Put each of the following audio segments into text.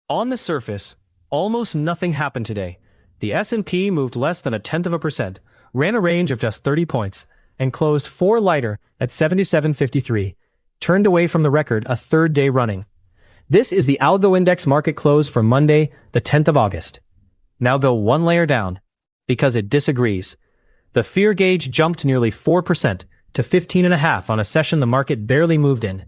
On the surface, almost nothing happened today. The S&P moved less than 0.1%, ran a range of just 30 points, and closed 4 lighter at 77.53, turned away from the record a third day running. This is the Algo Index market close for Monday, the 10th of August. Now go one layer down, because it disagrees. The fear gauge jumped nearly 4% to 15.5 on a session the market barely moved in.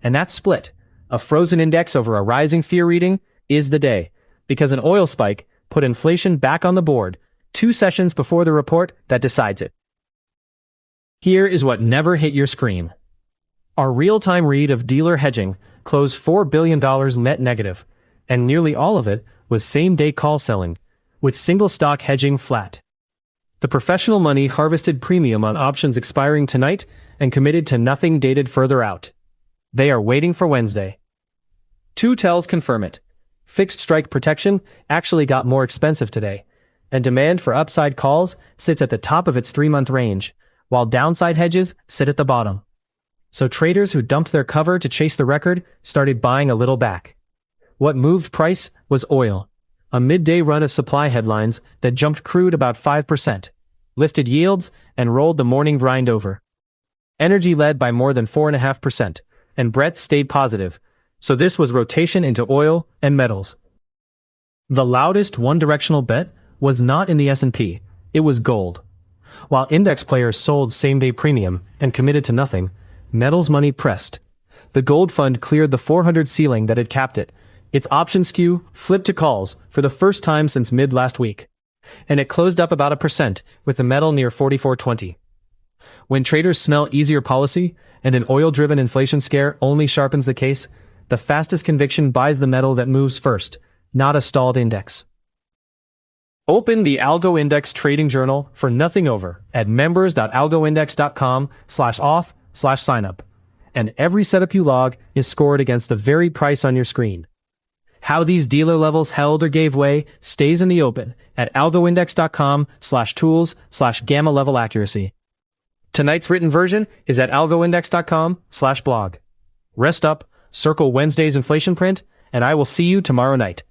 And that split, a frozen index over a rising fear reading, is the day, because an oil spike put inflation back on the board 2 sessions before the report that decides it. Here is what never hit your screen. Our real-time read of dealer hedging closed $4 billion net negative, and nearly all of it was same-day call selling, with single-stock hedging flat. The professional money harvested premium on options expiring tonight and committed to nothing dated further out. They are waiting for Wednesday. 2 tells confirm it. Fixed strike protection actually got more expensive today, and demand for upside calls sits at the top of its 3-month range, while downside hedges sit at the bottom. So traders who dumped their cover to chase the record started buying a little back. What moved price was oil, a midday run of supply headlines that jumped crude about 5%, lifted yields, and rolled the morning grind over. Energy led by more than 4.5%, and Brent stayed positive, so this was rotation into oil and metals. The loudest one-directional bet was not in the S&P, it was gold. While index players sold same-day premium and committed to nothing, metals money pressed. The gold fund cleared the 400 ceiling that had capped it. Its option skew flipped to calls for the first time since mid last week, and it closed up about 1% with the metal near 44.20. When traders smell easier policy and an oil-driven inflation scare only sharpens the case, the fastest conviction buys the metal that moves first, not a stalled index. Open the Algo Index Trading Journal for nothing over at members.algoindex.com/auth/signup, and every setup you log is scored against the very price on your screen. How these dealer levels held or gave way stays in the open at algoindex.com/tools/gamma level accuracy. Tonight's written version is at algoindex.com/blog. Rest up, circle Wednesday's inflation print, and I will see you tomorrow night.